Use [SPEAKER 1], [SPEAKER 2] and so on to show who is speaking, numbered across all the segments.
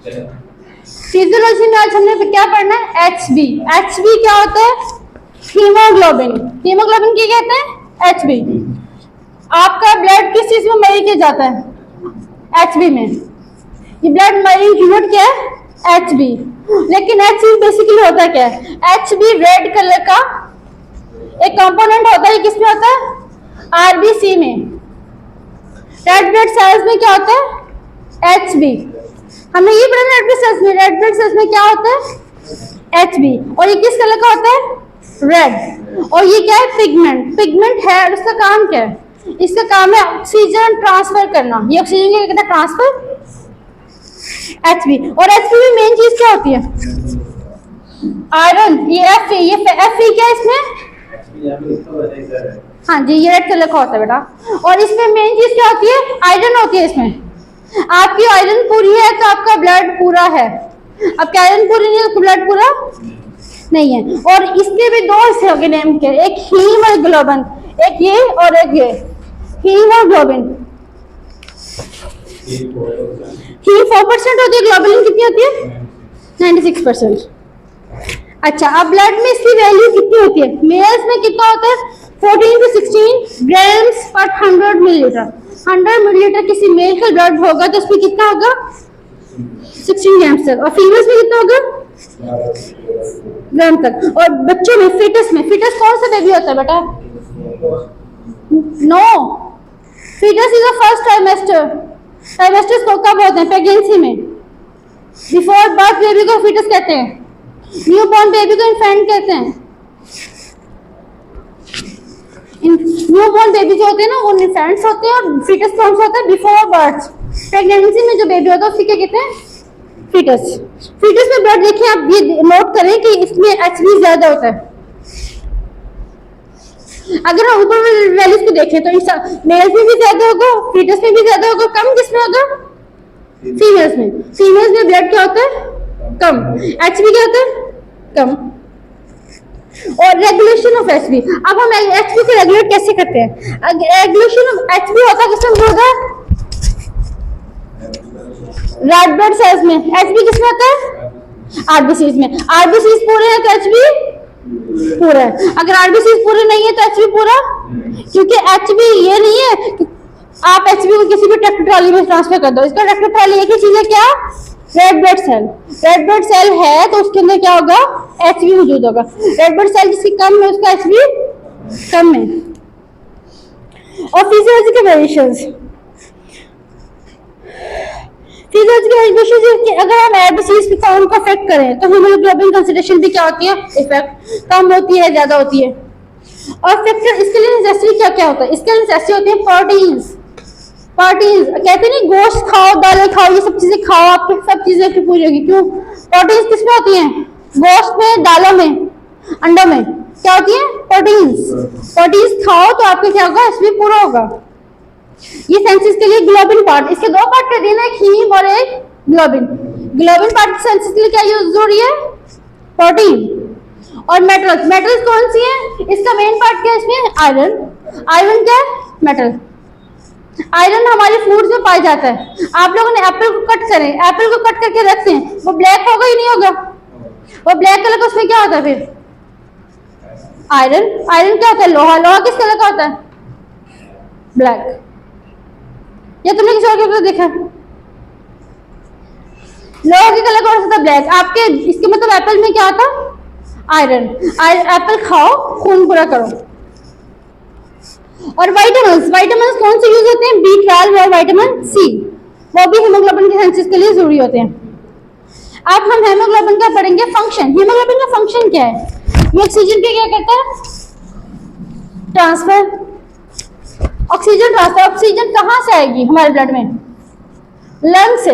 [SPEAKER 1] Physiology में आज हमने क्या पढ़ना है? HB। HB क्या होता है? हीमोग्लोबिन। हीमोग्लोबिन क्या कहते हैं? HB। आपका ब्लड किस चीज में मरी किया जाता है? HB में। ये ब्लड मरी यूनिट क्या है? HB। लेकिन HB बेसिकली होता क्या है? HB रेड कलर का एक कंपोनेंट होता है। किसमें होता है? RBC में। रेड ब्लड सेल्स में क्या होता है? HB। हमने ये पढ़ा रेड ब्लड सेल्स में। रेड ब्लड सेल्स में क्या होता है? HB। और ये किस कलर का होता है? रेड। और ये क्या है? पिगमेंट। पिगमेंट है और इसका काम क्या है? इसका काम है ऑक्सीजन ट्रांसफर करना। ये ऑक्सीजन क्या कहता है? ट्रांसफर। HB। और HB में मेन चीज क्या होती है? आयरन। ये Fe। ये Fe क्या है इसमें? हाँ जी, ये रेड कलर का होता है बेटा। और इसमें मेन चीज क्या होती है? आयरन होती है इसमें। आपकी आयरन पूरी है तो आपका ब्लड पूरा है। आपकी आयरन पूरी नहीं है तो ब्लड पूरा नहीं है। और इसके भी दो हिस्से हो गए नेम के, एक हीमोग्लोबिन, एक ये और एक ये। हीमोग्लोबिन हीम 4% होती है, ग्लोबुलिन कितनी होती है? 96%। अच्छा, अब ब्लड में इसकी वैल्यू कितनी होती है? मेल्स में कितना होता है? 14 to 16 ग्राम्स पर 100 मिलीलीटर। 100 मिलीलीटर किसी मेल का ब्लड होगा तो उसमें कितना होगा? 16 ग्राम्स तक। और फीमेल्स में कितना होगा? ग्राम तक। और बच्चों में, फीटस में, फीटस कौन सा बेबी होता है बेटा? No, foetus is the first trimester. Trimesters को कब होते हैं? प्रेगनेंसी में। बिफोर बर्थ बेबी को फीटस कहते हैं। न्यू बॉर्न बेबी को इन्फेंट कहते हैं। न्यू बॉर्न बेबी जो होते हैं ना वो इन्फेंट्स होते हैं। और फीटस कौन सा होता है? Before birth. प्रेगनेंसी में जो बेबी होता है उसी क्या कहते हैं? फीटस। फीटस में ब्लड देखिए, आप ये नोट करें कि इसमें HB ज्यादा होता है। अगर हम ऊपर वैल्यूज को देखें तो मेल्स में भी ज्यादा होगा, फीटस में भी ज्यादा होगा। कम किसमें होगा? फीमेल्स में। फीमेल्स में ब्लड क्या होता है? कम। HB क्या होता है? कम। और रेगुलेशन ऑफ HB, अब हम HB को रेगुलेट कैसे करते हैं? रेगुलेशन ऑफ HB होता है किसमें होगा? रेड ब्लड सेल्स में। HB किसमें होता है? RBCs में। RBCs पूरे हैं तो HB पूरा है। अगर RBCs पूरे नहीं है तो HB पूरा, क्योंकि HB ये नहीं है कि आप HB को किसी भी ट्रैक्टर ट्रॉली में ट्रांसफर कर दो। इसका ट्रैक्टर ट्रॉली एक ही चीज है, क्या? Red blood cell. Red blood cell है तो उसके अंदर क्या होगा? HB मौजूद होगा। रेड ब्लड सेल जिसकी कम है उसका HB कम है। और फिजियोलॉजिकल वेरिएशंस, अगर हम RBCs की काउंट को अफेक्ट करें तो हीमोग्लोबिन कंसंट्रेशन भी क्या होती है? इफेक्ट कम होती है, ज्यादा होती है। और फैक्टर इसके लिए नेसेसरी क्या क्या होता है? इसके लिए नेसेसरी होती है प्रोटीन्स। प्रोटीन्स कहते नहीं गोश्त खाओ, दालें खाओ, ये सब चीजें खाओ, आपकी सब चीजें पूरी होगी। क्यों? प्रोटीन्स किसमें होती हैं? गोश्त में, दालों में, अंडों में क्या होती है? प्रोटीन्स। प्रोटीन्स खाओ तो आपके क्या होगा? इसमें पूरा होगा। ये सेंसिस के लिए ग्लोबिन पार्ट, इसके दो पार्ट कर दिए ना, एक हीम और एक ग्लोबिन। ग्लोबिन पार्ट सेंसिस के लिए क्या यूज हो रही है? प्रोटीन। और मेटल्स, मेटल्स कौन सी है? इसका मेन पार्ट क्या है इसमें? आयरन। आयरन क्या है? मेटल। आयरन हमारे फूड्स में पाया जाता है। आप लोगों ने एप्पल को कट करें, एप्पल को कट करके रखते हैं, वो ब्लैक होगा ही नहीं होगा? वो ब्लैक कलर का उसमें क्या होता है फिर? आयरन। आयरन क्या होता है? लोहा। लोहा किस कलर का होता है? ब्लैक। या तुमने किसी और के ऊपर देखा? लोहा की कलर कौन सा था? ब्लैक। आपके इसके मतलब एप्पल में क्या होता? आयरन। एप्पल खाओ, खून पूरा करो। और विटामिन्स, विटामिन्स कौन से यूज होते हैं? B12 और विटामिन C, वो भी हीमोग्लोबिन के सेंसिस के लिए जरूरी होते हैं। अब हम हीमोग्लोबिन का पढ़ेंगे फंक्शन। हीमोग्लोबिन का फंक्शन क्या है? ये ऑक्सीजन के क्या करता है? ट्रांसफर। Oxygen transfer. ऑक्सीजन कहाँ से आएगी हमारे ब्लड में? लंग से।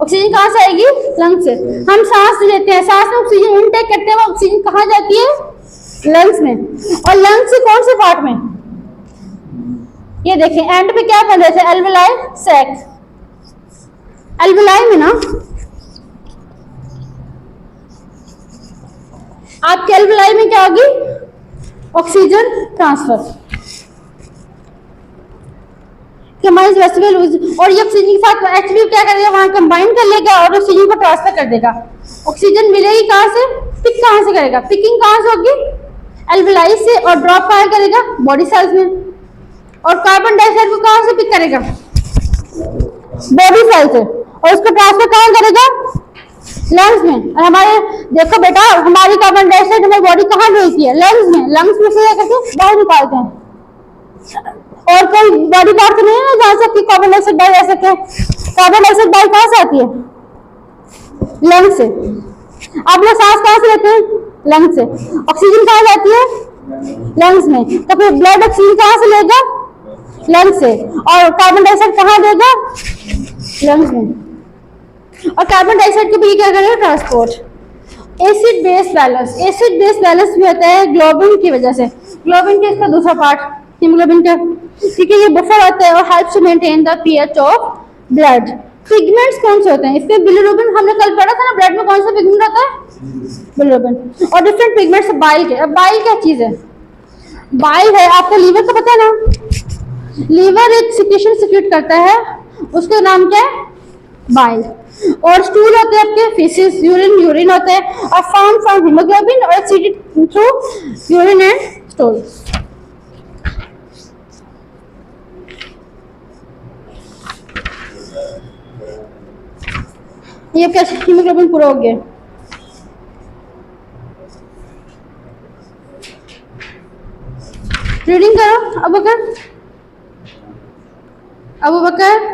[SPEAKER 1] ऑक्सीजन कहाँ से आएगी? लंग से। हम सांस लेते हैं, सांस में ऑक्सीजन इनटेक करते हैं, वो ऑक्सीजन कहाँ जाती है? लंग्स में। और लंग्स से कौन से पार्ट में? ये देखें एंड पे क्या बन रहे थे? Alveoli sac. एल्वेलाई में ना आपके एल्वेलाई में क्या होगी? Oxygen transfer. कंबाइंस वेसिबल और ये ऑक्सीजन के साथ HB क्या करेगा, वहां कंबाइन कर लेगा और ऑक्सीजन को ट्रांसफर कर देगा। ऑक्सीजन मिलेगी कहां से, पिक कहां से करेगा, पिकिंग कहां से होगी, एल्वेलाई से, और ड्रॉप कहां करेगा, बॉडी सेल्स में। और कार्बन डाइऑक्साइड को कहां से पिक करेगा, बॉडी सेल से, और उसको ट्रांसफर कहां करेगा, लंग्स में। और हमारे देखो बेटा, हमारी कार्बन डाइऑक्साइड हमारी बॉडी कहाँ भेजती है, लंग्स में। लंग्स में से करके बाहर निकालते हैं। और कोई बॉडी पार्ट तो नहीं है ना जहाँ से आपकी कार्बन डाइऑक्साइड बाहर जा सके। कार्बन डाइऑक्साइड बाहर कहाँ से आती है, लंग्स से। आप लोग सांस कहाँ से लेते हैं, लंग्स से। ऑक्सीजन कहाँ जाती है, लंग्स में। तो फिर ब्लड ऑक्सीजन कहाँ से लेगा, लंग्स से। और कार्बन डाइऑक्साइड कहाँ देगा, लंग्स में। और कार्बन डाइऑक्साइड के भी क्या करेगा, transport. Acid base balance, acid base balance भी होता है ग्लोबिन की वजह से। ग्लोबिन के इसका दूसरा पार्ट हीमोग्लोबिन का, क्योंकि ये बफर होता है और helps to maintain the pH of blood. Pigments कौन से होते हैं इसमें, बिलिरुबिन हमने कल पढ़ा था ना, ब्लड में कौन सा पिगमेंट होता है, बिलिरुबिन। और डिफरेंट पिगमेंट्स बाइल के। अब बाइल क्या चीज है, बाइल है आपका लीवर का, पता है ना, लीवर एक सिक्रेशन सिक्रेट करता है, उसका नाम क्या है, बाइल। और स्टूल होते हैं आपके, फीसिस, यूरिन, यूरिन होते हैं, और फार्म फ्रॉम हीमोग्लोबिन और exceeded through urine and stool. ये क्या, हीमोग्लोबिन पूरा हो गया। रीडिंग करो अबू बकर, अबू बकर।